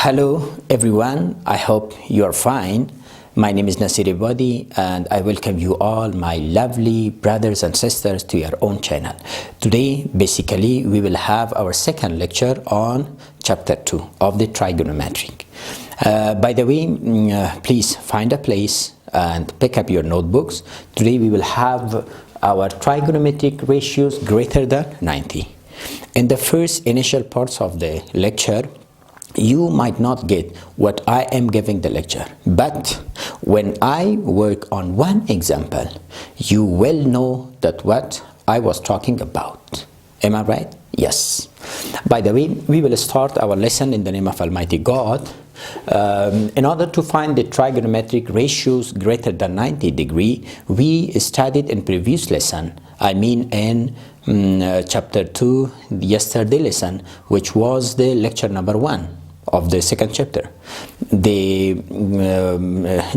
Hello everyone, I hope you are fine. My name is Nasir Body and I welcome you all, my lovely brothers and sisters, to your own channel. Today basically we will have our second lecture on chapter 2 of the trigonometric. By the way, please find a place and pick up your notebooks. Today we will have our trigonometric ratios greater than 90. In the first initial parts of the lecture, you might not get what I am giving the lecture, but when I work on one example, you will know that what I was talking about. Am I right? Yes. By the way, we will start our lesson in the name of Almighty God. In order to find the trigonometric ratios greater than 90 degree, we studied in previous lesson, I mean in chapter 2, yesterday lesson, which was the lecture number 1 of the second chapter, the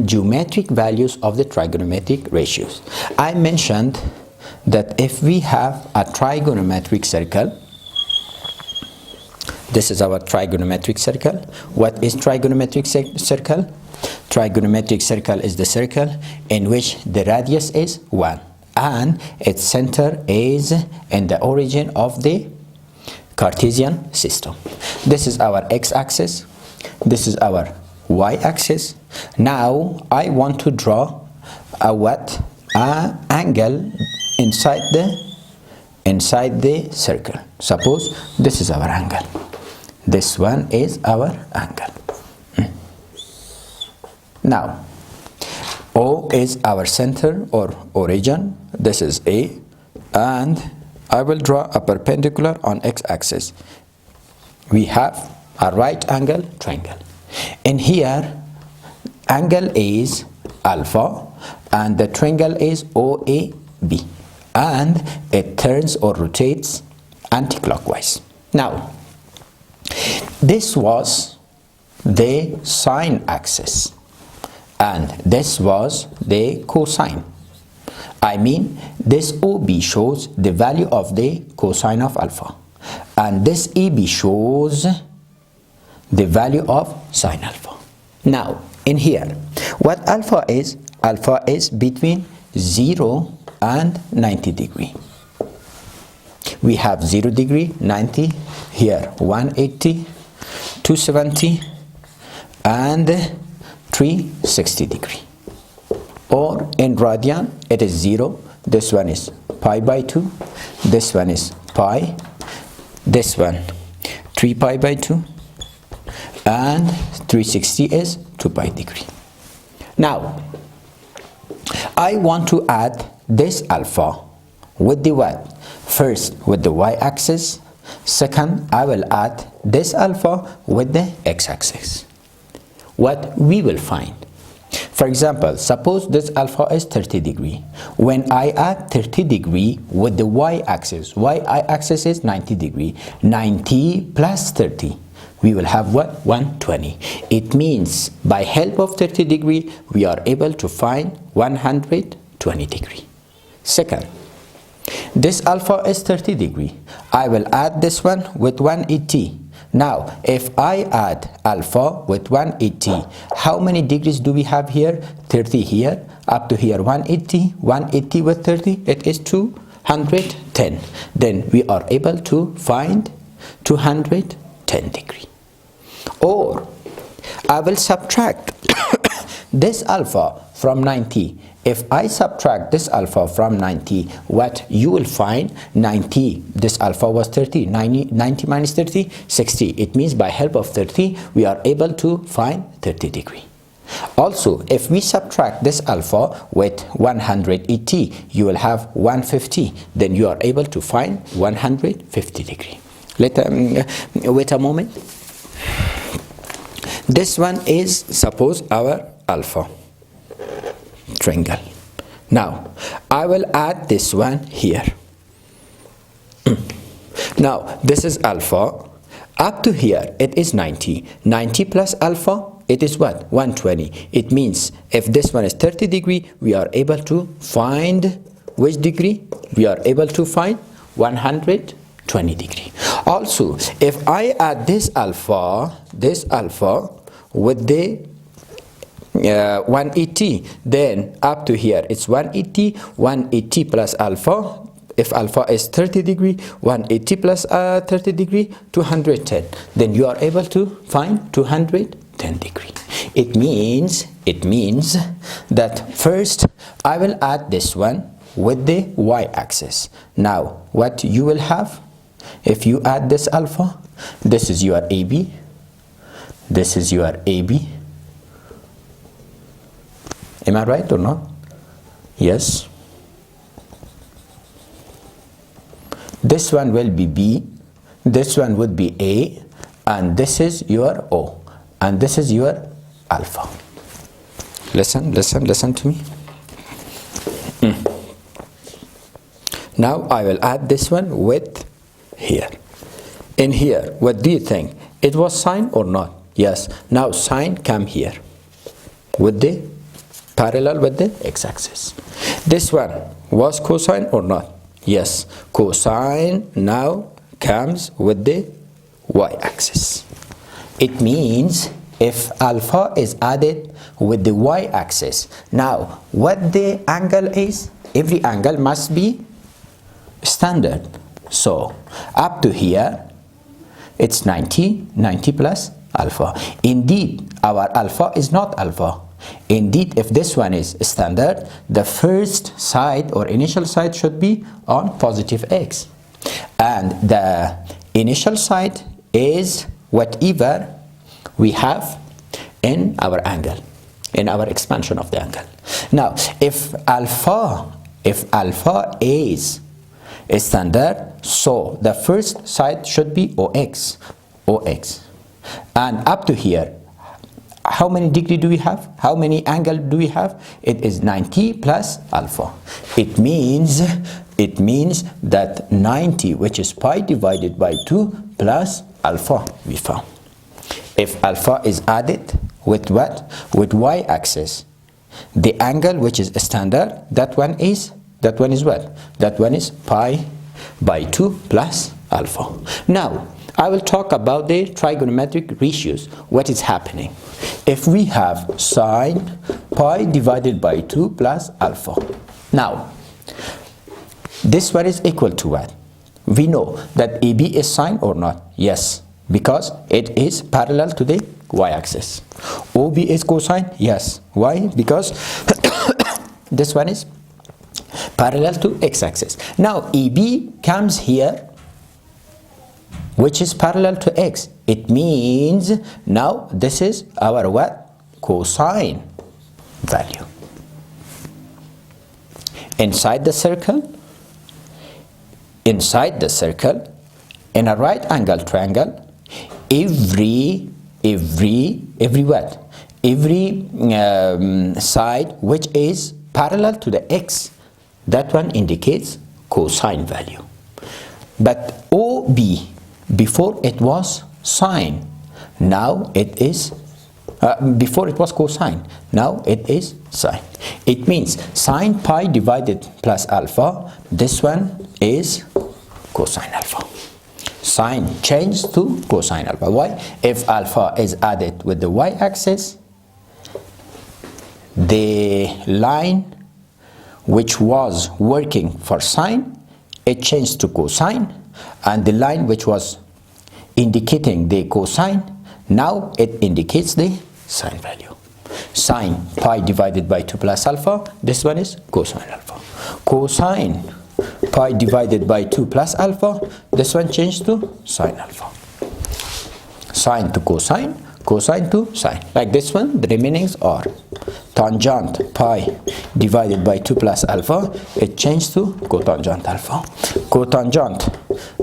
geometric values of the trigonometric ratios. I mentioned that if we have a trigonometric circle, this is our trigonometric circle. What is trigonometric circle? Trigonometric circle is the circle in which the radius is 1 and its center is in the origin of the Cartesian system. This is our x-axis, this is our y-axis. Now I want to draw a angle inside the circle. Suppose this is our angle, this one is our angle. Now O is our center or origin, this is A, and I will draw a perpendicular on x-axis. We have a right angle triangle. In here, angle is alpha and the triangle is OAB, and it turns or rotates anti-clockwise. Now, this was the sine axis and this was the cosine. I mean, this OB shows the value of the cosine of alpha, and this AB shows the value of sine alpha. Now, in here, what alpha is between 0 and 90 degree. We have 0 degree, 90, here 180, 270, and 360 degree. Or in radian, it is 0. This one is pi by 2. This one is pi. This one 3 pi by 2. And 360 is 2 pi degree. Now, I want to add this alpha with the what? First with the y-axis. Second, I will add this alpha with the x-axis. What we will find? For example, suppose this alpha is 30 degree. When I add 30 degree with the y-axis is 90 degree. 90 plus 30, we will have what? 120. It means by help of 30 degree, we are able to find 120 degree. Second, this alpha is 30 degree. I will add this one with 180. Now, if I add alpha with 180, how many degrees do we have here? 30 here, up to here 180, 180 with 30, it is 210. Then we are able to find 210 degree. Or, I will subtract this alpha from 90. If I subtract this alpha from 90, what you will find? 90, this alpha was 30, 90 minus 30, 60. It means by help of 30, we are able to find 30 degree. Also, if we subtract this alpha with 180, you will have 150. Then you are able to find 150 degree. Wait a moment. This one is, suppose, our alpha triangle. Now, I will add this one here. Now, this is alpha. Up to here, it is 90. 90 plus alpha, it is what? 120. It means if this one is 30 degree, we are able to find which degree? We are able to find 120 degree. Also, if I add this alpha with the 180, then up to here it's 180 plus alpha. If alpha is 30 degree, 180 plus 30 degree, 210. Then you are able to find 210 degree. It means that first I will add this one with the y-axis. Now what you will have, if you add this alpha, this is your AB, this is your AB. Am I right or not? Yes. This one will be B, this one would be A, and this is your O, and this is your alpha. Listen to me. Now I will add this one with here. In here, what do you think? It was sine or not? Yes. Now sine come here with the parallel with the x-axis. This one was cosine or not? Yes. Cosine now comes with the y-axis. It means if alpha is added with the y-axis, now what the angle is? Every angle must be standard. So up to here it's 90 plus alpha. Indeed our alpha is not alpha. Indeed, if this one is standard, the first side or initial side should be on positive x, and the initial side is whatever we have in our angle, in our expansion of the angle. Now if alpha is standard, so the first side should be OX, and up to here how many degree do we have? How many angle do we have? It is 90 plus alpha. It means that 90, which is pi divided by 2 plus alpha, we found. If alpha is added with what? With y-axis, the angle which is standard, that one is what? That one is pi by 2 plus alpha. Now I will talk about the trigonometric ratios. What is happening? If we have sine pi divided by 2 plus alpha. Now, this one is equal to what? We know that AB is sine or not? Yes, because it is parallel to the y-axis. OB is cosine? Yes. Why? Because this one is parallel to x-axis. Now, AB comes here, which is parallel to x. It means now this is our what? Cosine value. Inside the circle, in a right angle triangle, every what? Every side which is parallel to the x, that one indicates cosine value. But OB, before it was sine, now it is before it was cosine, now it is sine. It means sine pi divided plus alpha, this one is cosine alpha. Sine changed to cosine alpha. Why? If alpha is added with the y-axis, the line which was working for sine, it changed to cosine, and the line which was indicating the cosine, now it indicates the sine value. Sine pi divided by 2 plus alpha, this one is cosine alpha. Cosine pi divided by 2 plus alpha, this one changed to sine alpha. Sine to cosine, cosine to sine. Like this one, the remainings are tangent pi divided by 2 plus alpha, it changed to cotangent alpha. Cotangent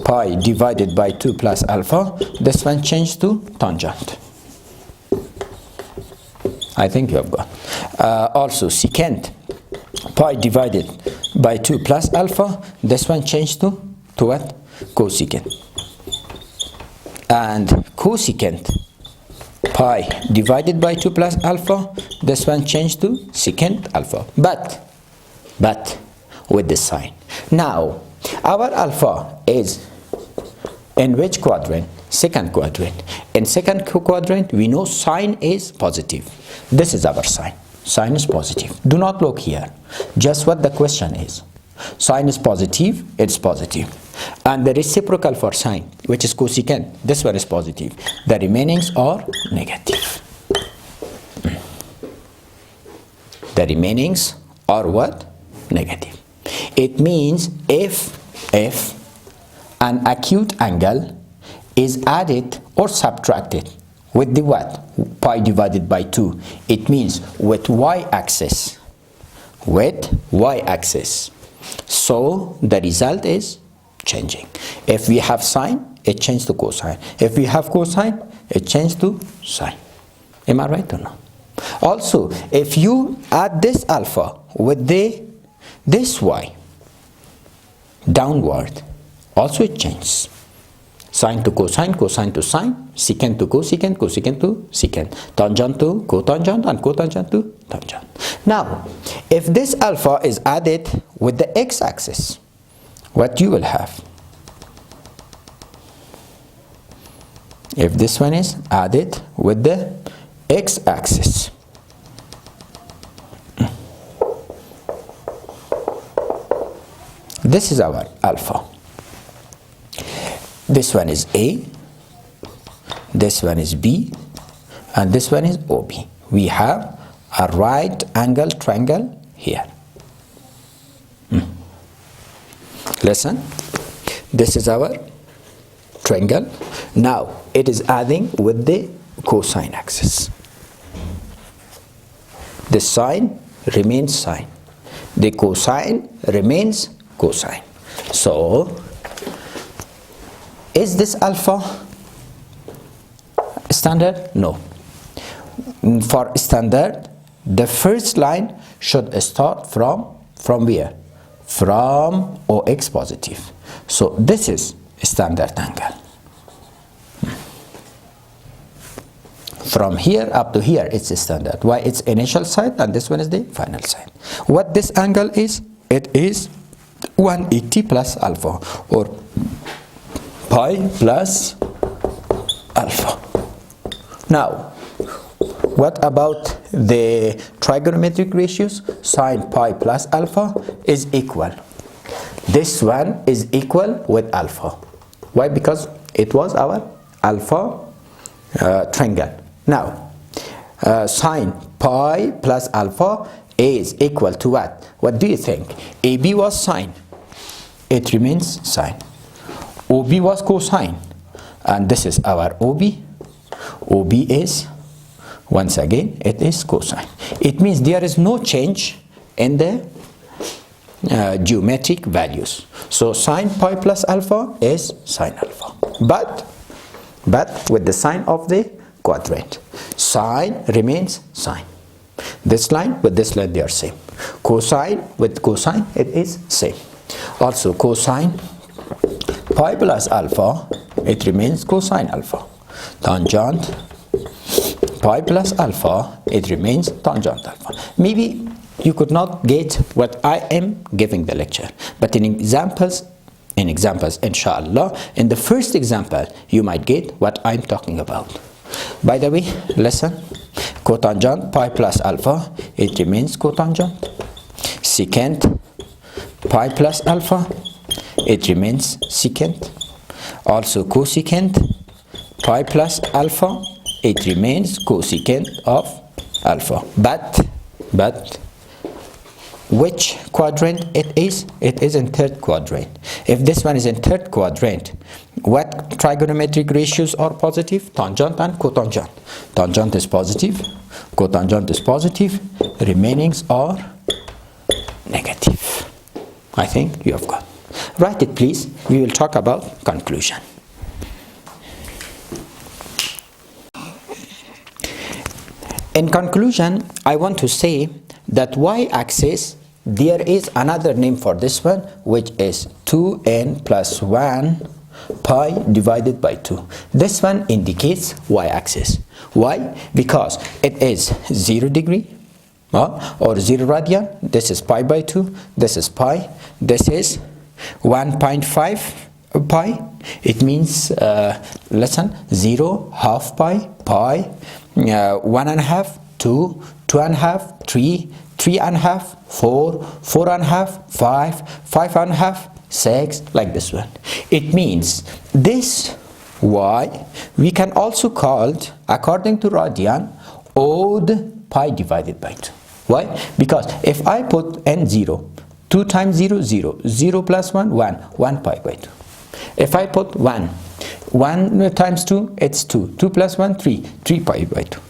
pi divided by 2 plus alpha, this one changed to tangent. I think you have got. Also secant pi divided by 2 plus alpha, this one changed to what? Cosecant. And cosecant pi divided by 2 plus alpha, this one changed to secant alpha, but with the sign. Now our alpha is In which quadrant? Second quadrant. In second quadrant, we know sine is positive. This is our sine. Sine is positive. Do not look here. Just what the question is. Sine is positive, it's positive. And the reciprocal for sine, which is cosecant, this one is positive. The remainings are negative. The remainings are what? Negative. It means if an acute angle is added or subtracted with the what? Pi divided by 2. It means with y-axis. With y-axis. So the result is changing. If we have sine, it changes to cosine. If we have cosine, it changes to sine. Am I right or not? Also, if you add this alpha with this y downward, also it changes. Sine to cosine, cosine to sine, secant to cosecant, cosecant to secant, tangent to cotangent, and cotangent to tangent. Now, if this alpha is added with the x-axis, what you will have? If this one is added with the x-axis, this is our alpha. This one is A, this one is B, and this one is OB. We have a right angle triangle here. Listen, this is our triangle. Now it is adding with the cosine axis. The sine remains sine. The cosine remains cosine. So is this alpha standard? No. For standard, the first line should start from where? From OX positive. So this is standard angle. From here up to here, it's standard. Why? It's initial side and this one is the final side. What this angle is? It is 180 plus alpha, or pi plus alpha. Now, what about the trigonometric ratios? Sine pi plus alpha is equal. This one is equal with alpha. Why? Because it was our alpha triangle. Now, sine pi plus alpha is equal to what? What do you think? AB was sine. It remains sine. OB was cosine. And this is our OB. OB is, once again, it is cosine. It means there is no change in the geometric values. So sine pi plus alpha is sine alpha. But with the sign of the quadrant. Sine remains sine. This line with this line, they are same. Cosine with cosine, it is same. Also cosine pi plus alpha, it remains cosine alpha. Tangent pi plus alpha, it remains tangent alpha. Maybe you could not get what I am giving the lecture, but in examples, inshallah, in the first example, you might get what I'm talking about. By the way, listen, cotangent pi plus alpha, it remains cotangent. Secant pi plus alpha, it remains secant. Also cosecant pi plus alpha, it remains cosecant of alpha. But which quadrant it is? It is in third quadrant. If this one is in third quadrant, what trigonometric ratios are positive? Tangent and cotangent. Tangent is positive, cotangent is positive, remainings are negative. I think you have got. Write it please. We will talk about conclusion. In conclusion, I want to say that y-axis, there is another name for this one, which is 2n plus 1 pi divided by 2. This one indicates y-axis. Why? Because it is 0 degree or 0 radian. This is pi by 2. This is pi. This is 1.5 pi. It means listen, 0, half pi, pi, 1.5, 2, 2.5, 3, 3.5, 4, 4.5, 5, 5.5, 6, like this one. It means this y we can also call, according to radian, odd pi divided by 2. Why? Because if I put n 0, 2 times 0, 0, 0 plus 1, 1, 1 pi by 2. If I put 1, 1 times 2, it's 2, 2 plus 1, 3, 3 pi by 2.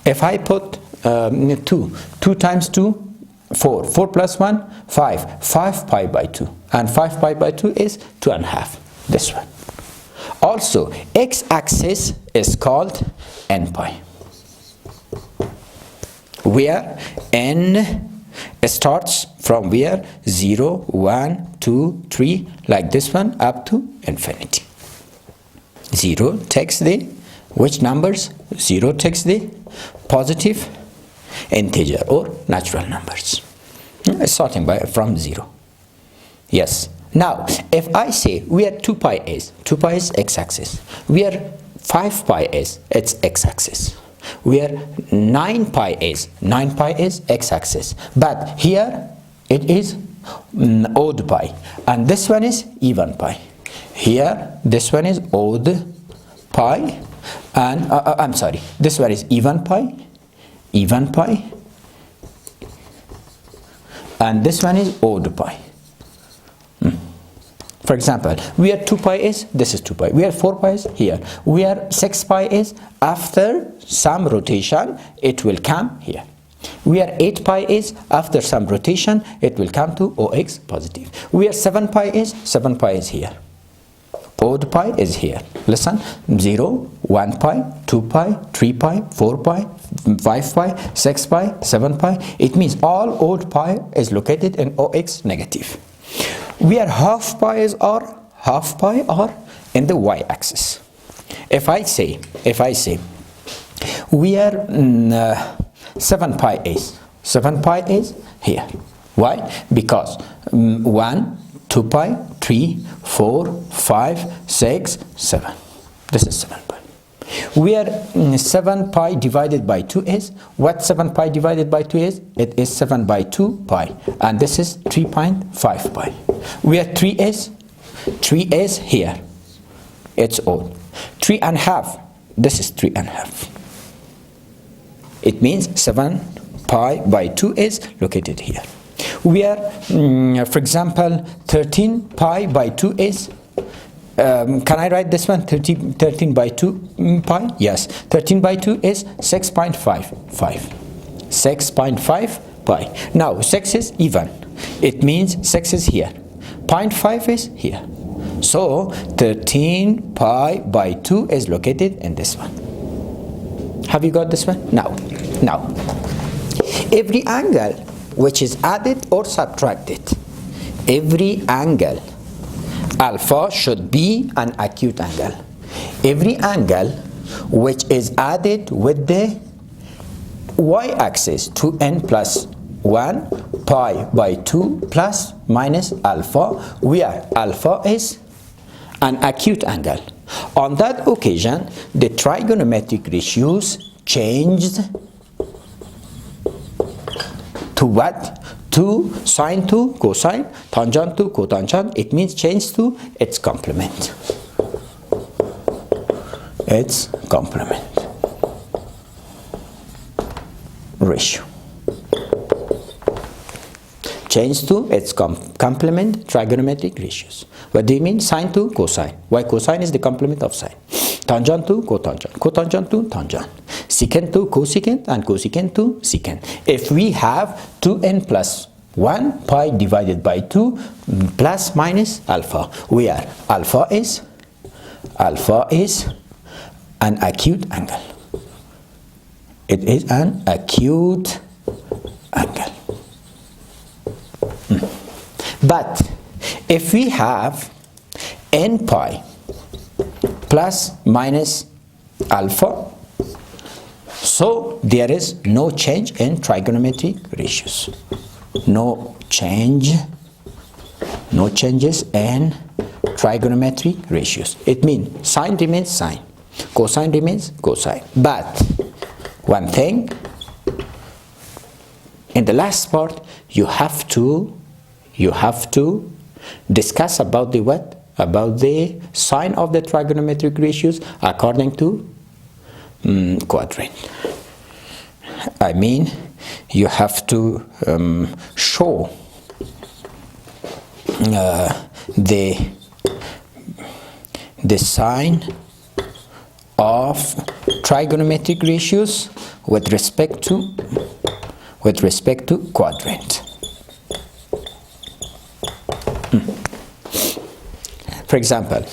If I put 2, 2 times 2, 4, 4 plus 1, 5, 5 pi by 2, and 5 pi by 2 is 2.5, this one. Also, x-axis is called n pi, where n starts from where 0, 1, 2, 3, like this one, up to infinity. 0 takes the which numbers? 0 takes the positive integer or natural numbers, starting from 0. Yes. Now, if I say where 2 pi is x-axis, where 5 pi is, it's x-axis, where 9 pi is x-axis, but here it is odd pi, and this one is even pi. Here this one is odd pi, and I'm sorry, this one is even pi, and this one is odd pi. For example, where 2 pi is, this is 2 pi. Where 4 pi is, here. Where 6 pi is, after some rotation, it will come here. Where 8 pi is, after some rotation, it will come to OX positive. Where 7 pi is here. Odd pi is here. Listen, 0, 1 pi, 2 pi, 3 pi, 4 pi, 5 pi, 6 pi, 7 pi. It means all odd pi is located in OX negative. Where half pi are in the y-axis. If I say where 7 pi is here. Why? Because 1, 2 pi, 3, 4, 5, 6, 7. This is 7 pi. Where 7 pi divided by 2 is, what 7 pi divided by 2 is? It is 7 by 2 pi, and this is 3.5 pi. Where 3 is here, it's odd. 3.5, this is 3.5. It means 7 pi by 2 is located here. Where, for example, 13 pi by 2 is, can I write this one? 13 by 2 pi? Yes. 13 by 2 is 6.5. 6.5 pi. Now, 6 is even. It means 6 is here. 0.5 is here. So, 13 pi by 2 is located in this one. Have you got this one? Now, every angle which is added or subtracted, every angle alpha should be an acute angle. Every angle which is added with the y-axis to n plus 1 pi by 2 plus minus alpha, where alpha is an acute angle. On that occasion, the trigonometric ratios changed to what? To sine to cosine, tangent to cotangent. It means change to its complement. Its complement ratio. Change to its complement trigonometric ratios. What do you mean? Sine to cosine. Why cosine is the complement of sine. Tangent to cotangent. Cotangent to tangent. Secant to cosecant, and cosecant to secant. If we have 2n plus 1 pi divided by 2 plus minus alpha, where alpha is an acute angle. It is an acute angle. But if we have n pi plus minus alpha, so there is no change in trigonometric ratios. No changes in trigonometric ratios. It means sine remains sine, cosine remains cosine. But one thing, in the last part, you have to discuss about the what? About the sign of the trigonometric ratios according to quadrant. I mean, you have to show the sign of trigonometric ratios with respect to quadrant. For example,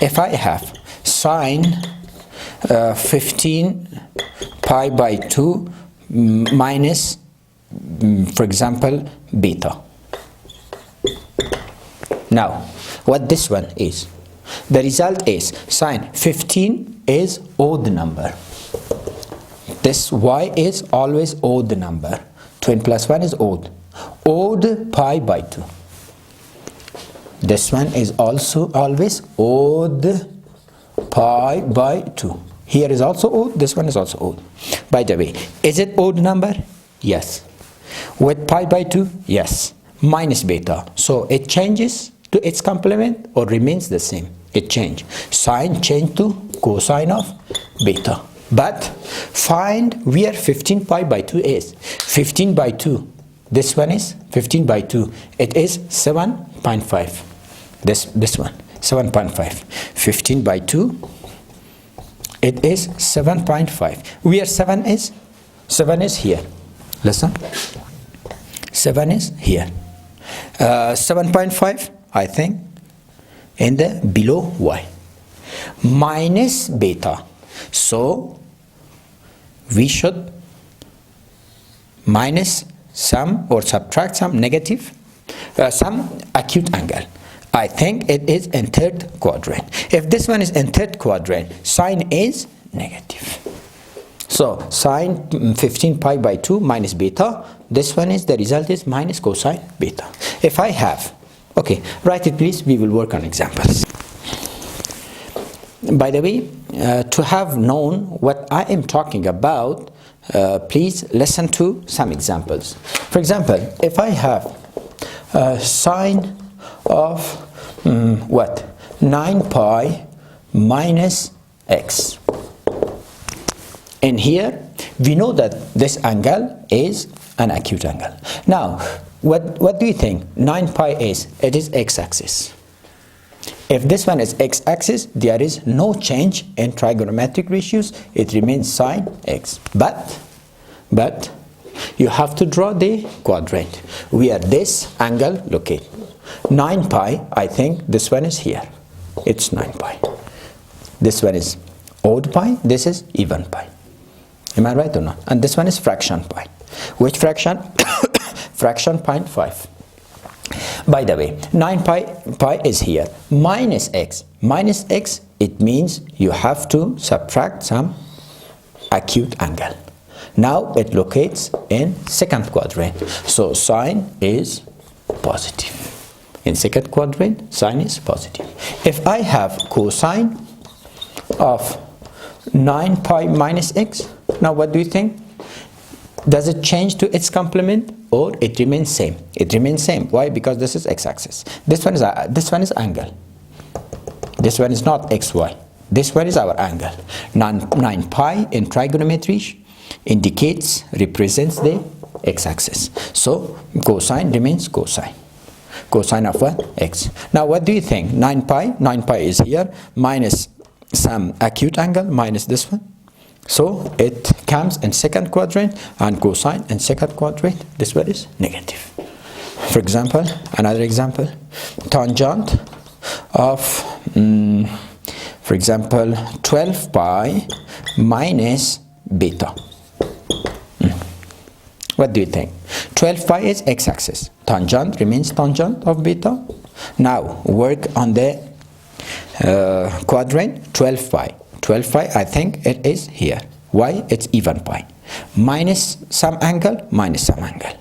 if I have sine 15 pi by 2 minus, for example, beta. Now, what this one is? The result is sine 15 is odd number. This y is always odd number. 20 plus 1 is odd. Odd pi by 2. This one is also always odd pi by 2. Here is also odd, this one is also odd. By the way, is it odd number? Yes. With pi by 2? Yes. Minus beta. So it changes to its complement or remains the same? It changes. Sine change to cosine of beta. But find where 15 pi by 2 is. 15 by 2. This one is 15 by 2. It is 7.5. This one 7.5. 15 by 2. It is 7.5. Where 7 is? 7 is here. Listen. 7 is here. 7.5, I think, in the below y. Minus beta. So, we should minus some or subtract some negative, some acute angle. I think it is in third quadrant. If this one is in third quadrant, sine is negative. So sine 15 pi by 2 minus beta, this one is, the result is minus cosine beta. If I have, okay, write it please, we will work on examples. By the way, to have known what I am talking about, please listen to some examples. For example, if I have sine of 9 pi minus x. And here we know that this angle is an acute angle. Now, what do you think 9 pi is? It is x-axis. If this one is x-axis, there is no change in trigonometric ratios. It remains sine x. But you have to draw the quadrant where this angle located. 9 pi, I think this one is here. It's 9 pi. This one is odd pi, this is even pi. Am I right or not? And this one is fraction pi. Which fraction? Fraction 0.5. By the way, 9 pi is here. Minus x. Minus x, it means you have to subtract some acute angle. Now it locates in second quadrant. So sine is positive. In second quadrant, sine is positive. If I have cosine of 9 pi minus x, now what do you think? Does it change to its complement or it remains same? It remains same. Why? Because this is x-axis. This one is angle. This one is not xy. This one is our angle. 9 pi in trigonometry represents the x-axis. So cosine remains cosine. Cosine of what? X. Now what do you think? 9 pi is here minus some acute angle minus this one. So it comes in second quadrant and cosine in second quadrant. This one is negative. For example, another example, tangent of, for example, 12 pi minus beta. What do you think? 12 pi is x-axis. Tangent remains tangent of beta. Now work on the quadrant 12 pi. 12 pi, I think it is here. Why? It's even pi. Minus some angle, minus some angle.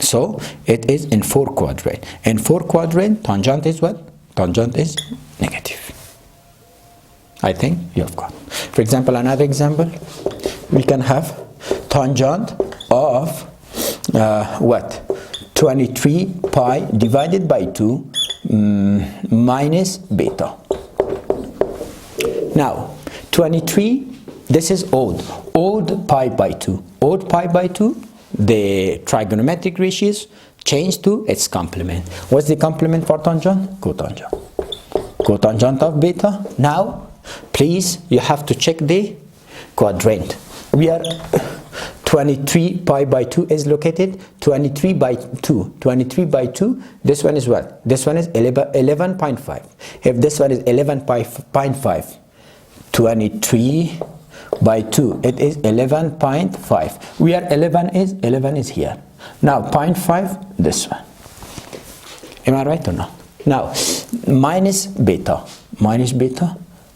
So it is in 4 quadrant. In 4 quadrant, tangent is what? Tangent is negative. I think you have got. For example, another example, we can have tangent of what? 23 pi divided by 2 minus beta. Now, 23, this is odd pi by 2. Odd pi by 2, the trigonometric ratios change to its complement. What's the complement for tangent? Cotangent. Cotangent of beta. Now, please, you have to check the quadrant. We are 23 pi by 2 is located 23 by 2. 23 by 2, this one is what? This one is 11.5. If this one is 11.5, 23 by 2, it is 11.5. We are 11 is here. Now 0.5, this one. Am I right or not? Now minus beta,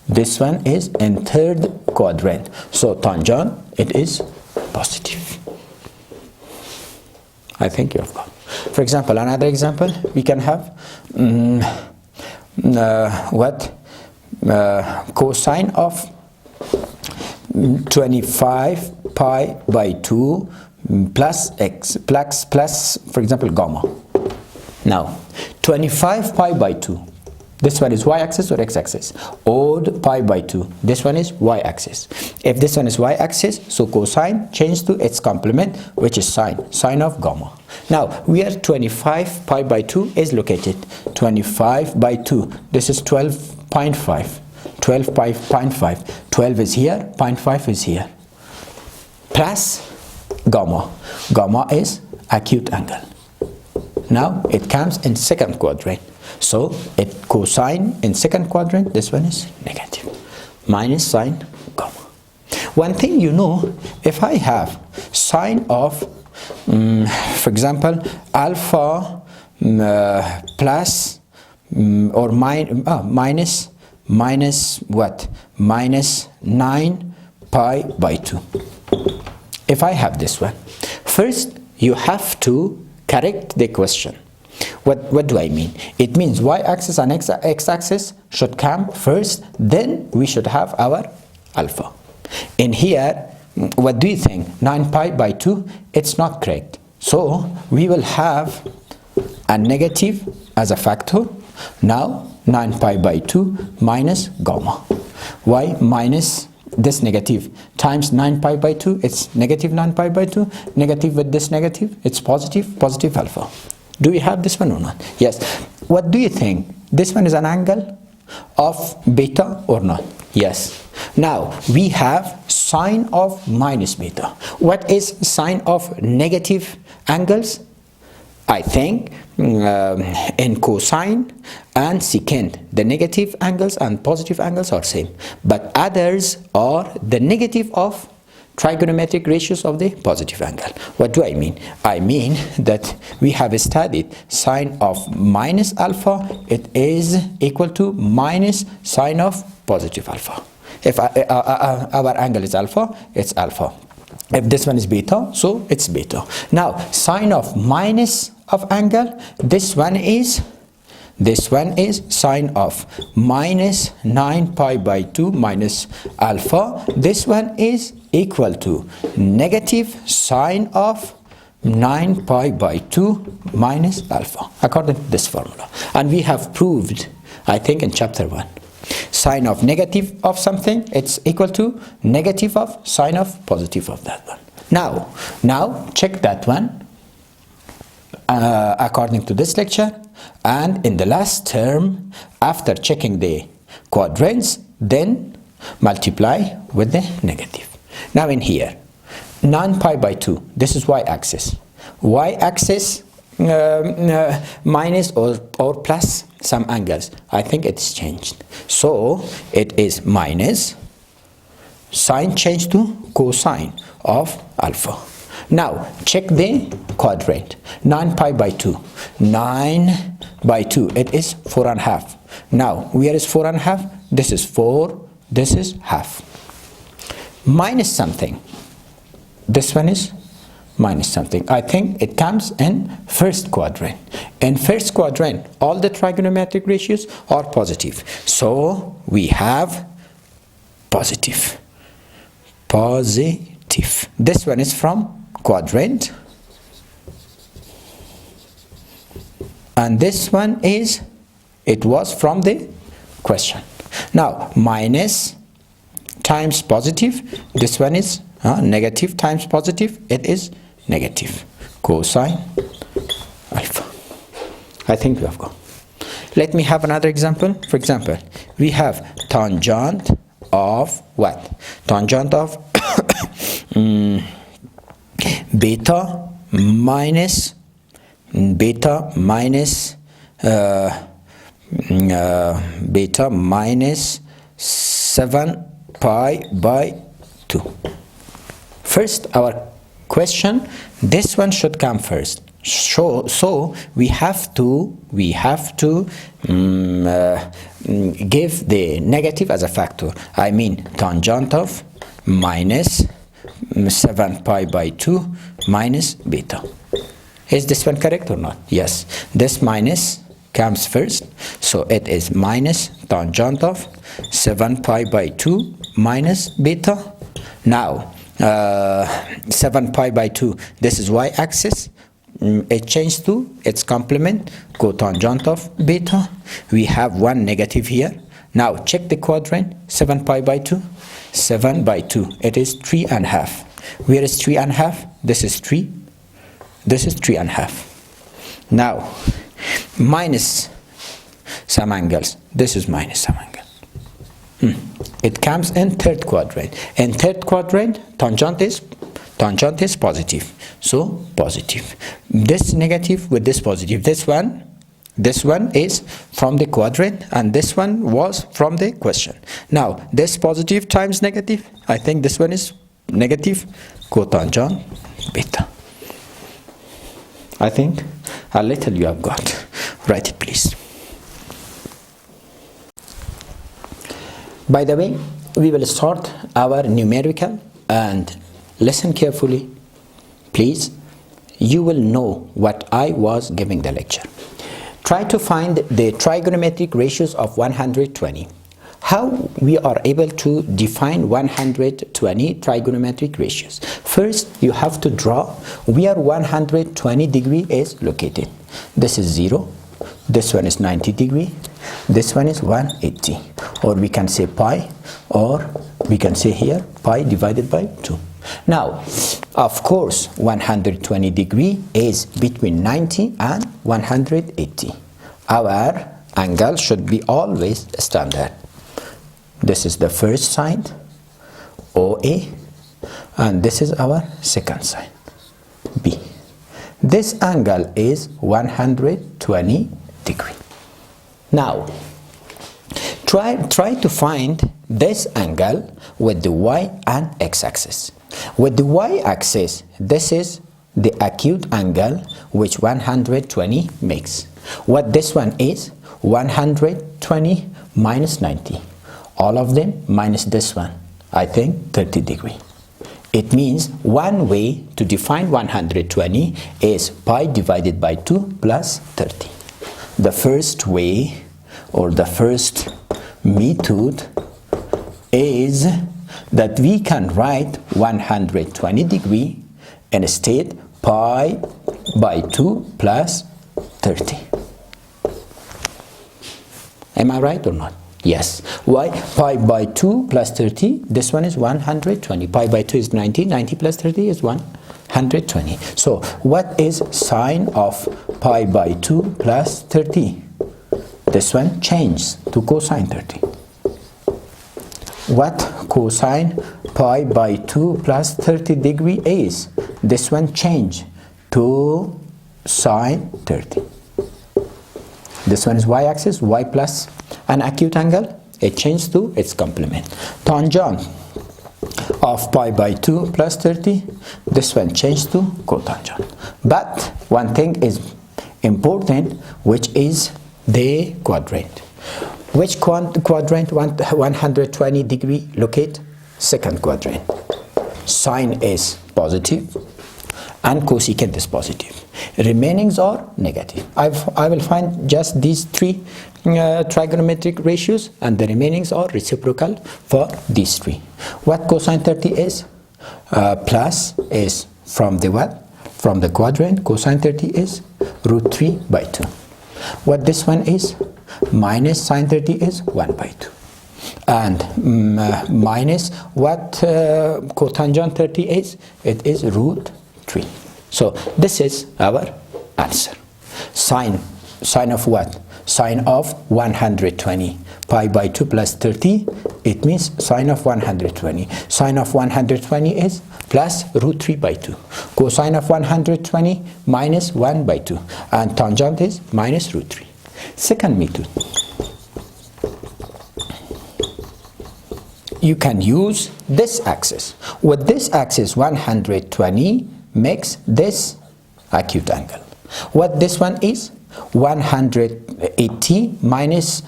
this one is in 3rd quadrant. So tangent, it is positive. I think you have got. For example, another example, we can have cosine of 25 pi by 2 plus x plus for example gamma. Now 25 pi by 2, this one is y-axis or x-axis? Odd pi by 2, this one is y-axis. If this one is y-axis, so cosine change to its complement, which is sine of gamma. Now we are 25 pi by 2 is located 25 by 2, this is 12.5. 12.5. 12 is here, 0.5 is here. Plus gamma. Gamma is acute angle. Now it comes in 2nd quadrant. So it cosine in 2nd quadrant, this one is negative. Minus sine gamma. One thing you know, if I have sine of, for example, alpha plus or minus what? Minus 9 pi by 2. If I have this one, first you have to correct the question. What do I mean? It means y-axis and x-axis should come first, then we should have our alpha. In here, what do you think? 9 pi by 2, it's not correct. So we will have a negative as a factor. Now 9 pi by 2 minus gamma. Why minus this negative times 9 pi by 2? It's negative 9 pi by 2. Negative with this negative, it's positive alpha. Do we have this one or not? Yes. What do you think? This one is an angle of beta or not? Yes. Now we have sine of minus beta. What is sine of negative angles? I think in cosine and secant, the negative angles and positive angles are same, but others are the negative of trigonometric ratios of the positive angle. What do I mean? I mean that we have studied sine of minus alpha, it is equal to minus sine of positive alpha. If our angle is alpha, it's alpha. If this one is beta, so it's beta. Now sine of minus of angle, this one is sine of minus 9 pi by 2 minus alpha. This one is equal to negative sine of 9 pi by 2 minus alpha, according to this formula. And we have proved, I think in chapter 1, sine of negative of something, it's equal to negative of sine of positive of that one. Now check that one according to this lecture, and in the last term, after checking the quadrants, then multiply with the negative. Now in here, 9 pi by 2, this is y-axis. Y-axis minus or plus some angles. I think it's changed. So it is minus sine changed to cosine of alpha. Now check the quadrant. 9 pi by 2. 9 by 2, it is 4.5. Now where is 4.5? This is 4, this is half. Minus something. This one is minus something. I think it comes in first quadrant. In first quadrant, all the trigonometric ratios are positive. So we have positive. Positive. This one is from quadrant. And this one is, it was from the question. Now, minus times positive. This one is negative times positive. It is negative. Cosine alpha. I think we have got. Let me have another example. For example, we have tangent of what? Tangent of beta minus 7 pi by 2. First, our question, this one should come first. So we have to give the negative as a factor. I mean tangent of minus 7 pi by 2 minus beta. Is this one correct or not? Yes. This minus comes first. So it is minus tangent of 7 pi by 2 minus beta. Now, 7 pi by 2, this is y-axis. It changed to its complement, cotangent of beta. We have one negative here. Now, check the quadrant, 7 pi by 2. 7 by 2, it is 3.5. Where is 3.5? This is 3. This is 3.5. Now, minus some angles. This is minus some angle. It comes in third quadrant. In third quadrant, tangent is positive. So positive. This negative with this positive. This one is from the quadrant, and this one was from the question. Now, this positive times negative. I think this one is negative. Cotangent beta. I think a little you have got. Write it, please. By the way, we will start our numerical, and listen carefully. Please, you will know what I was giving the lecture. Try to find the trigonometric ratios of 120. How we are able to define 120 trigonometric ratios? First, you have to draw where 120 degree is located. This is 0. This one is 90 degree. This one is 180. Or we can say pi, or we can say here pi divided by 2. Now, of course, 120 degree is between 90 and 180. Our angle should be always standard. This is the first side, OA, and this is our second side, B. This angle is 120 degree. Now, try to find this angle with the y and x-axis. With the y-axis, this is the acute angle which 120 makes. What this one is, 120 minus 90. All of them minus this one, I think 30 degree. It means one way to define 120 is pi divided by 2 plus 30. The first way, or the first method, is that we can write 120 degree instead pi by 2 plus 30. Am I right or not? Yes. Why? Pi by 2 plus 30, this one is 120. Pi by 2 is 90. 90 plus 30 is 120. So, what is sine of pi by 2 plus 30? This one changes to cosine 30. What cosine pi by 2 plus 30 degree is? This one change to sine 30. This one is y-axis, y plus an acute angle. It changes to its complement. Tangent of pi by 2 plus 30. This one changes to cotangent. But one thing is important, which is the quadrant. Which quadrant 120 degree locate? Second quadrant. Sine is positive and cosecant is positive. Remainings are negative. I will find just these three trigonometric ratios, and the remainings are reciprocal for these three. What cosine 30 is? Plus is from the what? From the quadrant. Cosine 30 is root 3 by 2. What this one is? Minus sine 30 is 1 by 2. And minus what cotangent 30 is? It is root 3. So this is our answer. Sine of what? Sine of 120. Pi by 2 plus 30, it means sine of 120. Sine of 120 is plus root 3 by 2. Cosine of 120 minus 1 by 2. And tangent is minus root 3. Second method. You can use this axis. With this axis, 120 makes this acute angle. What this one is? 180 minus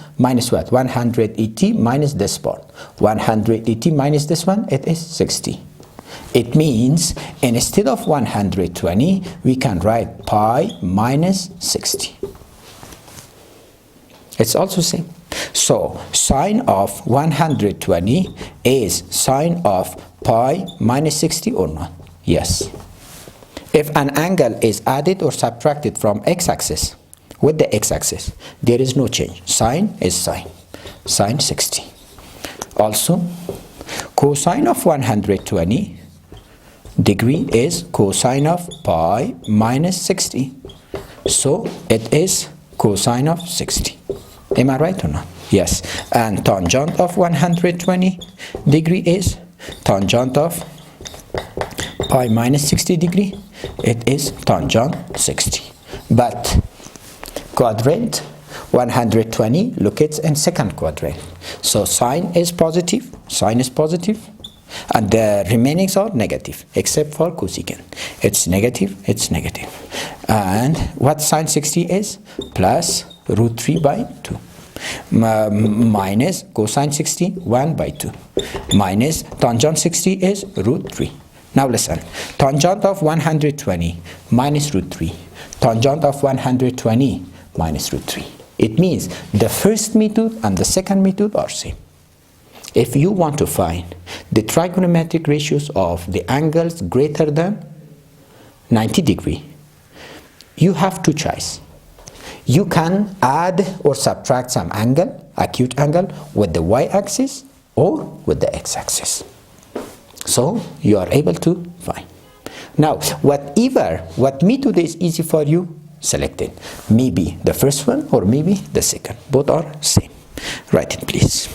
what? 180 minus this part. 180 minus this one, it is 60. It means instead of 120, we can write pi minus 60. It's also same. So sine of 120 is sine of pi minus 60 or not? Yes. If an angle is added or subtracted from x-axis with the x-axis, there is no change. Sine is sine. Sine 60. Also, cosine of 120 degree is cosine of pi minus 60. So it is cosine of 60. Am I right or not? Yes. And tangent of 120 degree is tangent of pi minus 60 degree. It is tangent 60. But quadrant 120 locates in second quadrant. So sine is positive. Sine is positive. And the remainings are negative, except for cosecant. It's negative, it's negative. And what sine 60 is? Plus root 3 by 2. Minus cosine 60, 1 by 2. Minus tangent 60 is root 3. Now listen. Tangent of 120 minus root 3. Tangent of 120 minus root 3. It means the first method and the second method are same. If you want to find the trigonometric ratios of the angles greater than 90 degree, you have two choices. You can add or subtract some angle, acute angle, with the y-axis or with the x-axis. So you are able to find. Now, what method is easy for you, select it. Maybe the first one or maybe the second. Both are same. Write it, please.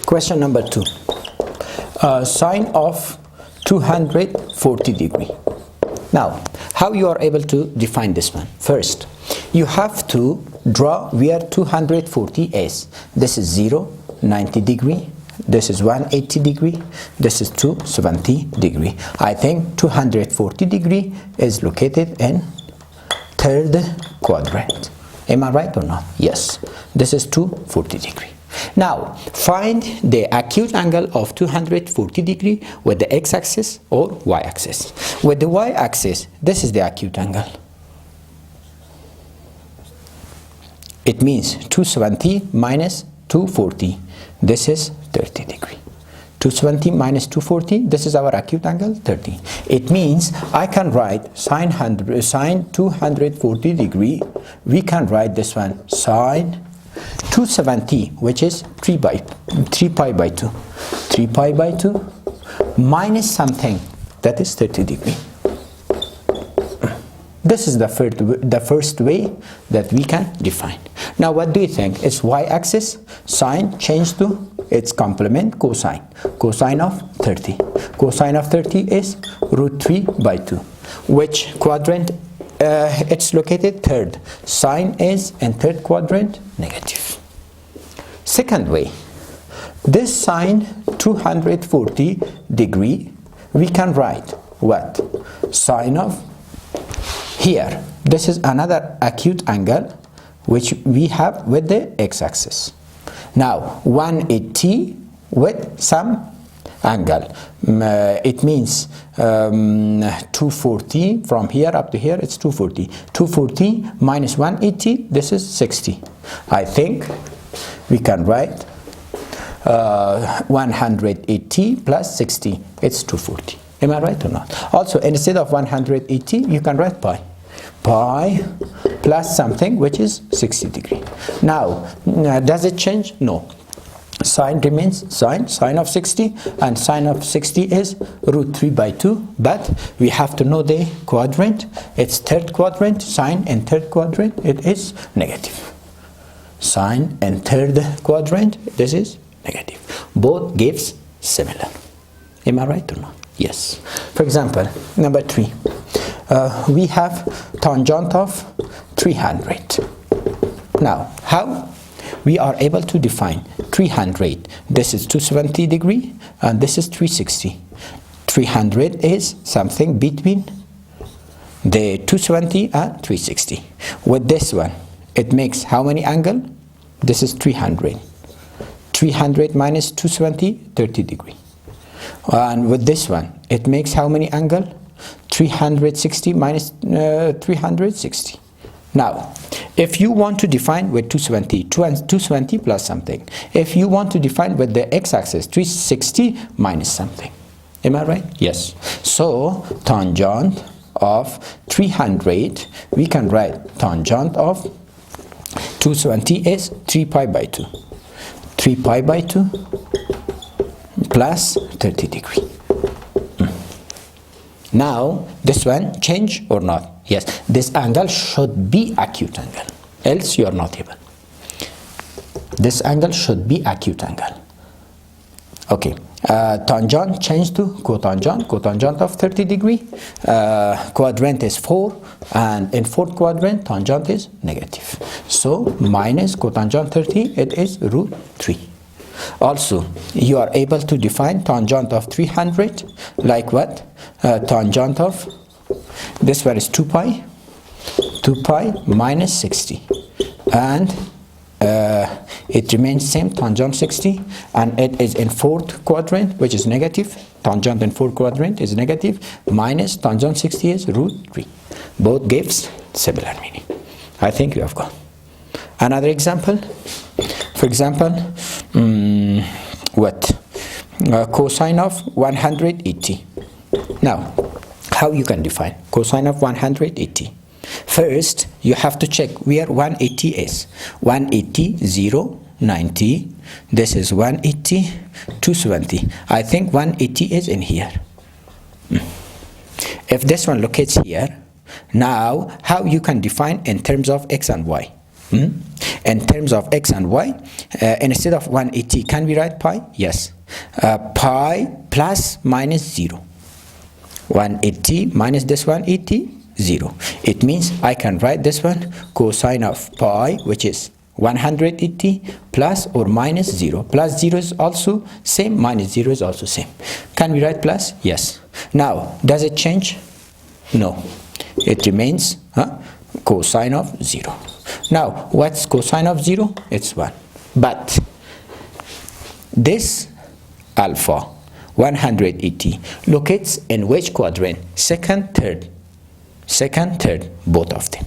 Question number 2. Sine of 240 degree. Now, how you are able to define this one? First, you have to draw where 240 is. This is 0, 90 degree. This is 180 degree. This is 270 degree. I think 240 degree is located in third quadrant. Am I right or not? Yes. This is 240 degree. Now, find the acute angle of 240 degree with the x-axis or y-axis. With the y-axis, this is the acute angle. It means 270 minus 240. This is 30 degree. 270 minus 240, this is our acute angle, 30. It means I can write sine 240 degree. We can write this one sine 270, which is 3 pi by 2. 3 pi by 2 minus something, that is 30 degree. This is the first way that we can define. Now what do you think? It's y-axis, sine changed to its complement, cosine. Cosine of 30. Cosine of 30 is root 3 by 2. Which quadrant it's located? Third. Sine is in third quadrant, negative. Second way, this sine 240 degree, we can write what? Sine of, here, this is another acute angle which we have with the x-axis. Now 180 with some angle. It means 240 from here up to here. It's 240. 240 minus 180. This is 60. I think we can write 180 plus 60. It's 240. Am I right or not? Also, instead of 180, you can write pi. Pi plus something which is 60 degree. Now, does it change? No. Sine remains sine of 60, and sine of 60 is root 3 by 2, but we have to know the quadrant. It's third quadrant. Sine in third quadrant, it is negative. Sine in third quadrant, this is negative. Both gives similar. Am I right or not? Yes. For example, number 3. We have tangent of 300. Now, how we are able to define 300? This is 270 degree and this is 360. 300 is something between the 270 and 360. With this one, it makes how many angle? This is 300. 300 minus 270, 30 degree. And with this one, it makes how many angle? 360 minus 360. Now, if you want to define with 270 plus something. If you want to define with the x-axis, 360 minus something. Am I right? Yes. So, tangent of 300, we can write tangent of 270 is 3 pi by 2. 3 pi by 2 plus 30 degree. Now, this one change or not? Yes, this angle should be acute angle, else you are not able. This angle should be acute angle. Okay, tangent change to cotangent. Cotangent of 30 degree. Quadrant is 4, and in fourth quadrant, tangent is negative. So, minus cotangent 30, it is root 3. Also, you are able to define tangent of 300 like what? Tangent of this one is 2 pi minus 60, and it remains same, tangent 60, and it is in fourth quadrant, which is negative. Tangent in fourth quadrant is negative, minus tangent 60 is root 3. Both gives similar meaning. I think you have got. Another example, for example, cosine of 180. Now, how you can define cosine of 180? First, you have to check where 180 is. 180, 0, 90. This is 180, 270. I think 180 is in here. If this one locates here, now how you can define in terms of x and y? In terms of x and y, instead of 180, can we write pi? Yes. Pi plus minus 0. 180 minus this 180, 0. It means I can write this one cosine of pi, which is 180 plus or minus 0. Plus 0 is also same, minus 0 is also same. Can we write plus? Yes. Now, does it change? No. It remains cosine of 0. Now, what's cosine of 0? It's 1. But this alpha 180 locates in which quadrant? Second, third. Second, third, both of them.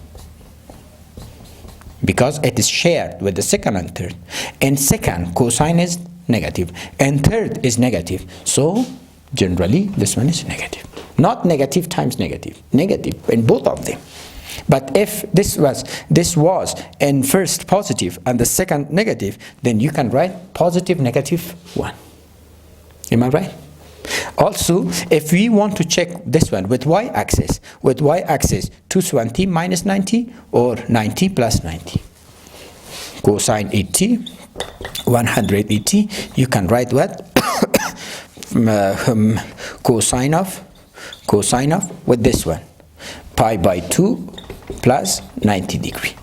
Because it is shared with the second and third. In second, cosine is negative. And third is negative. So, generally, this one is negative. Not negative times negative. Negative in both of them. But if this was in first positive and the second negative, then you can write positive negative 1. Am I right? Also, if we want to check this one with y-axis, 220 minus 90 or 90 plus 90. Cosine 80, 180, you can write what? Cosine of with this one. Pi by 2 plus 90 degree.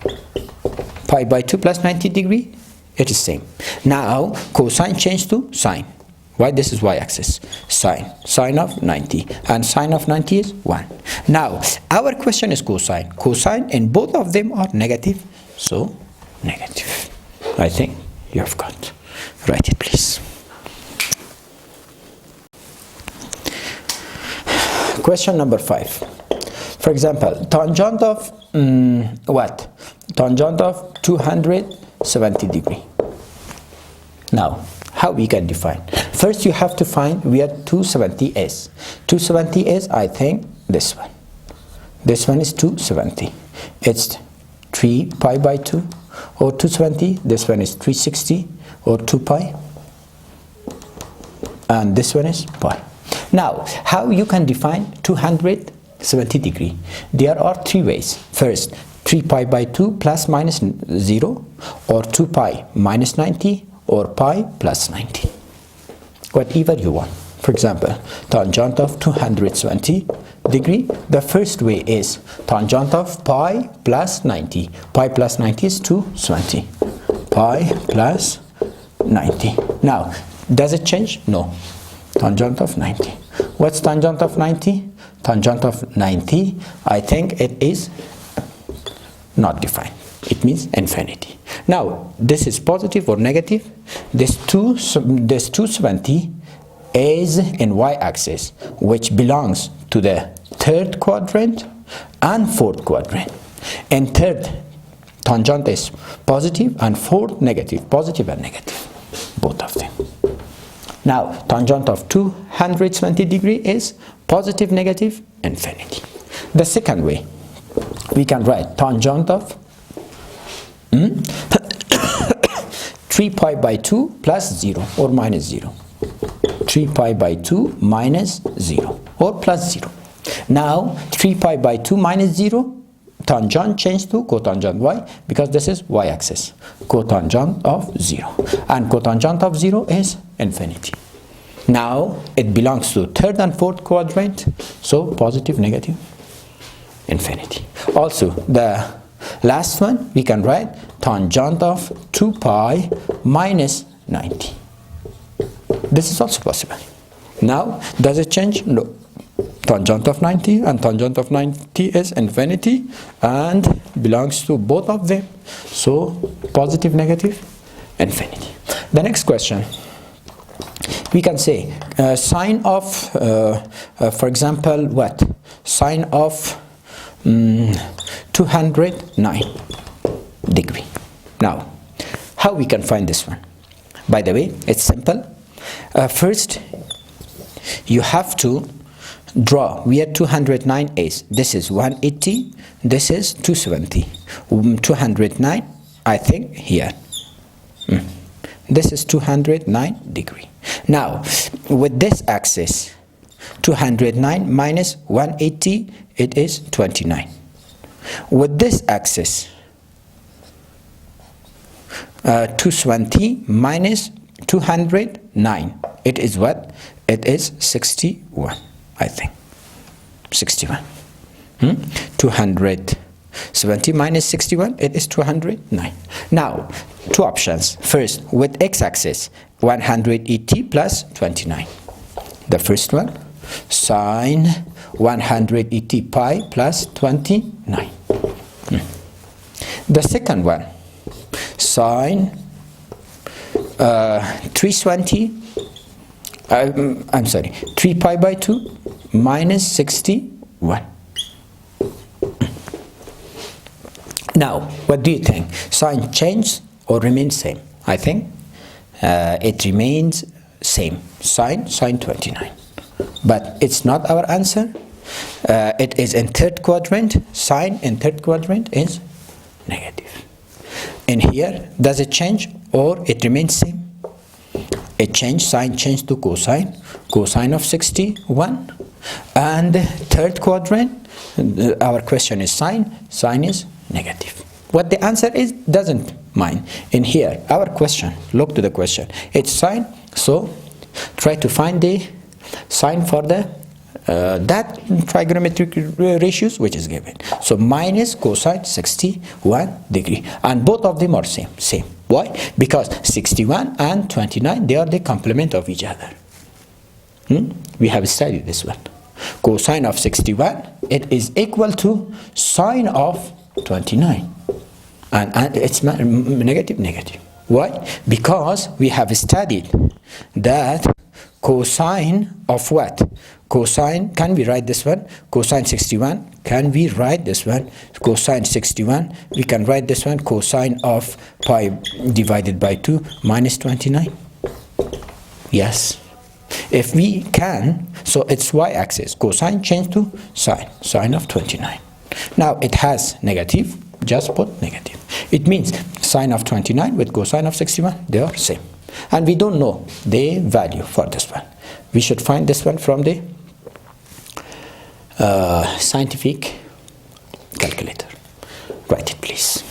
Pi by 2 plus 90 degree, it is same. Now, cosine change to sine. Why? This is y-axis. Sine of 90. And sine of 90 is 1. Now, our question is cosine. Cosine and both of them are negative. So, negative. I think you have got. Write it, please. Question number 5. For example, tangent of what? Tangent of 270 degree. Now, how we can define? First, you have to find where 270 is. 270 is, I think, this one. This one is 270. It's 3 pi by 2 or 270. This one is 360 or 2 pi. And this one is pi. Now, how you can define 270 degree? There are 3 ways. First, 3 pi by 2 plus minus 0, or 2 pi minus 90, or pi plus 90. Whatever you want. For example, tangent of 270 degree, the first way is tangent of pi plus 90. Pi plus 90 is 270. Pi plus 90. Now, does it change? No. Tangent of 90. What's tangent of 90? Tangent of 90, I think it is not defined. It means infinity. Now, this is positive or negative. This 270 is in y-axis, which belongs to the third quadrant and fourth quadrant. In third, tangent is positive, and fourth, negative. Positive and negative, both of them. Now, tangent of 270 degree is positive, negative, infinity. The second way, we can write tangent of 3 pi by 2 plus 0 or minus 0. 3 pi by 2 minus 0 or plus 0. Now, 3 pi by 2 minus 0, tangent change to cotangent y, because this is y-axis. Cotangent of 0. And cotangent of 0 is infinity. Now, it belongs to third and fourth quadrant, so positive, negative, infinity. Also, the last one, we can write tangent of 2 pi minus 90. This is also possible. Now, does it change? No. Tangent of 90 and tangent of 90 is infinity and belongs to both of them. So, positive, negative, infinity. The next question, we can say sine of, for example, what? Sine of 209 degree. Now, how we can find this one? By the way, it's simple. First, you have to draw where 209 is. This is 180, this is 270. 209, I think, here. This is 209 degree. Now, with this axis, 209 minus 180, it is 29. With this axis, 220 minus 209, it is what? It is 61, I think. 61. 270 minus 61, it is 209. Now, two options. First, with x-axis, 180 plus 29. The first one, sine 180 pi plus 29. The second one, sine 320, 3 pi by 2 minus 61. Now, what do you think? Sine change or remains same? I think it remains same. Sine 29. But it's not our answer. It is in third quadrant. Sine in third quadrant is negative. In here, does it change or it remains same? It changed, sine changed to cosine. Cosine of 61. And third quadrant, our question is sine. Sine is negative. What the answer is, doesn't mind. In here, our question, look to the question. It's sine, so try to find the sine for the that trigonometric ratios which is given. So minus cosine 61 degree, and both of them are same. Why? Because 61 and 29, they are the complement of each other. We have studied this one. Cosine of 61, it is equal to sine of 29, and it's negative. Why? Because we have studied that cosine of what? Cosine, can we write this one? Cosine 61, can we write this one? Cosine 61, we can write this one. Cosine of pi divided by 2 minus 29. Yes. If we can, so it's y-axis. Cosine change to sine. Sine of 29. Now it has negative. Just put negative. It means sine of 29 with cosine of 61, they are same. And we don't know the value for this one. We should find this one from the scientific calculator. Write it, please.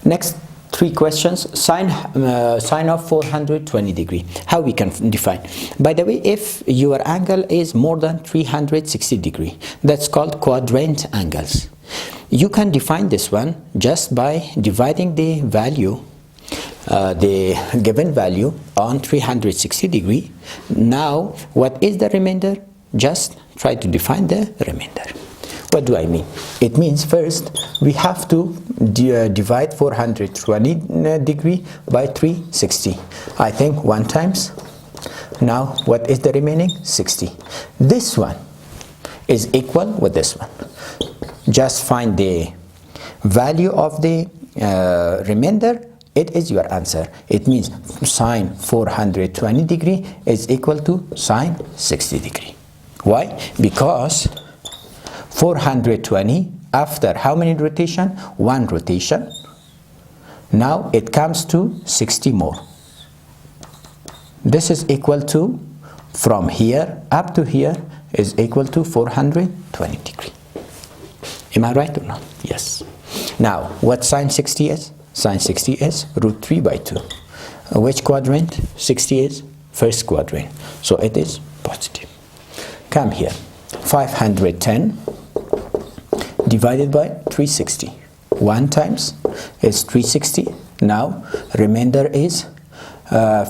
Next 3 questions. Sine of 420 degree. How we can define? By the way, if your angle is more than 360 degree, that's called quadrant angles. You can define this one just by dividing the value, the given value on 360 degree. Now, what is the remainder? Just try to define the remainder. What do I mean? It means first we have to divide 420 degree by 360. I think 1 times. Now what is the remaining? 60. This one is equal with this one. Just find the value of the remainder. It is your answer. It means sine 420 degree is equal to sine 60 degree. Why? Because 420 after how many rotation? 1 rotation. Now it comes to 60 more. This is equal to, from here up to here is equal to 420 degree. Am I right or not? Yes. Now what sine 60 is? Sine 60 is root 3 by 2. Which quadrant? 60 is first quadrant. So it is positive. Come here. 510 divided by 360. 1 times is 360. Now remainder is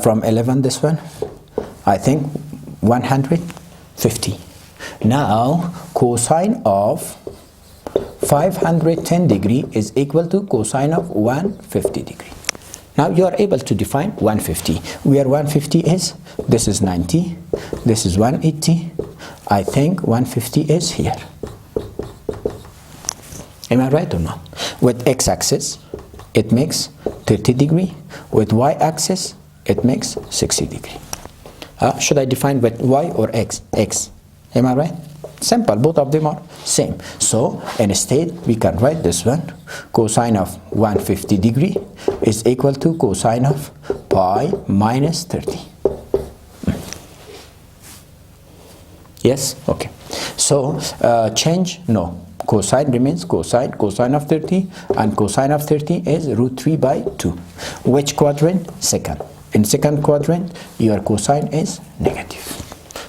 from 11 this one, I think 150. Now cosine of 510 degree is equal to cosine of 150 degree. Now you are able to define 150. Where 150 is, this is 90, this is 180. I think 150 is here. Am I right or not? With x-axis, it makes 30 degree. With y-axis, it makes 60 degree. Should I define with y or x? X. Am I right? Simple. Both of them are same. So instead, we can write this one. Cosine of 150 degree is equal to cosine of pi minus 30. Yes? Okay. So change? No. Cosine remains cosine. Cosine of 30 and cosine of 30 is root 3 by 2. Which quadrant? Second. In second quadrant, your cosine is negative.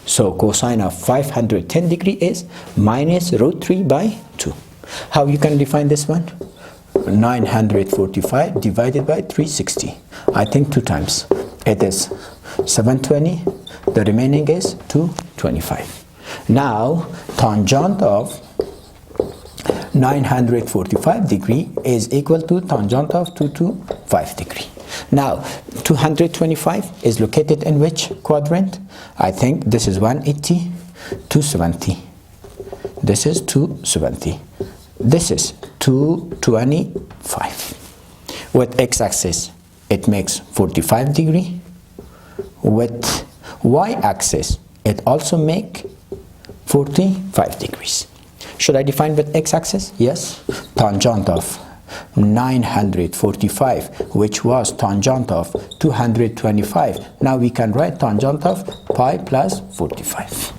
So cosine of 510 degree is minus root 3 by 2. How you can define this one? 945 divided by 360. I think 2 times. It is 720. The remaining is 225. Now tangent of 945 degree is equal to tangent of 225 degree. Now 225 is located in which quadrant? I think this is 180, 270. This is 270. This is 225. With x-axis, it makes 45 degree. With y-axis, it also make 45 degrees. Should I define with x-axis? Yes. Tangent of 945, which was tangent of 225. Now we can write tangent of pi plus 45.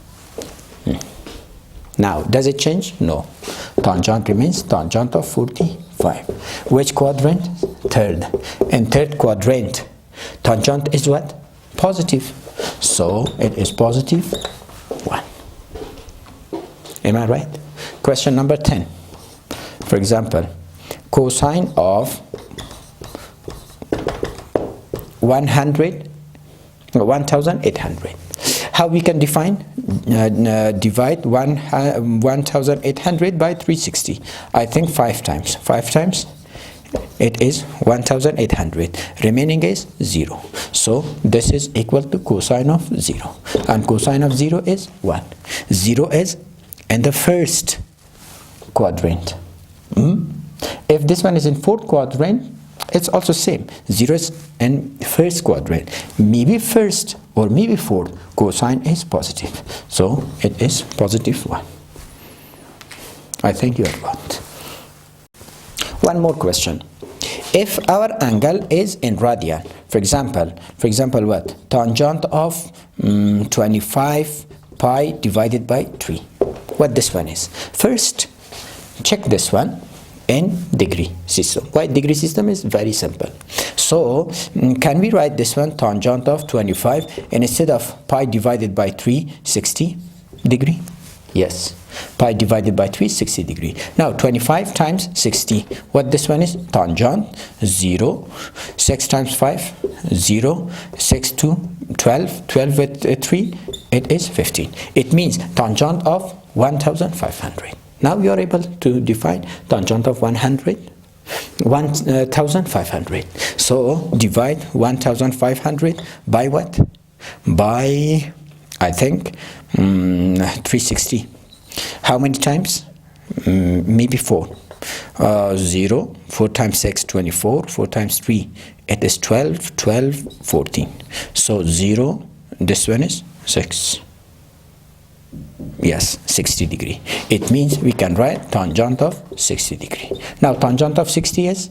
Now, does it change? No. Tangent remains tangent of 45. Which quadrant? Third. In third quadrant, tangent is what? Positive. So it is positive 1. Am I right? Question number 10. For example, cosine of 1800. How we can define? Divide 1800 by 360. I think 5 times. 5 times it is 1800. Remaining is 0. So this is equal to cosine of 0, and cosine of 0 is 1. 0 is in the first quadrant. If this one is in fourth quadrant, it's also same. 0 is in first quadrant, maybe first or maybe fourth. Cosine is positive, so it is positive 1. I think you have got. One more question. If our angle is in radian, for example what? Tangent of 25 pi divided by 3. What this one is? First, check this one in degree system. Why degree system is very simple. So can we write this one tangent of 25 and instead of pi divided by 3, 60 degree? Yes, pi divided by 3 is 60 degree. Now 25 times 60, what this one is? Tangent 0, 6 times 5 0, 6 to 12, 12 with 3, it is 15. It means tangent of 1500. Now you are able to define tangent of 1500. So divide 1500 by what? By, I think, 360. How many times? Maybe 4. 0, 4 times 6, 24, 4 times 3, it is 12, 12, 14. So 0, this one is 6. Yes, 60 degree. It means we can write tangent of 60 degree. Now tangent of 60 is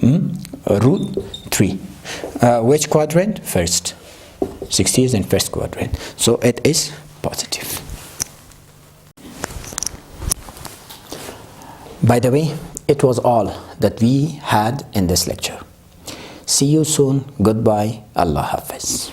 root 3. Which quadrant? First. 60 is in first quadrant, so it is positive. By the way, it was all that we had in this lecture. See you soon. Goodbye. Allah Hafiz.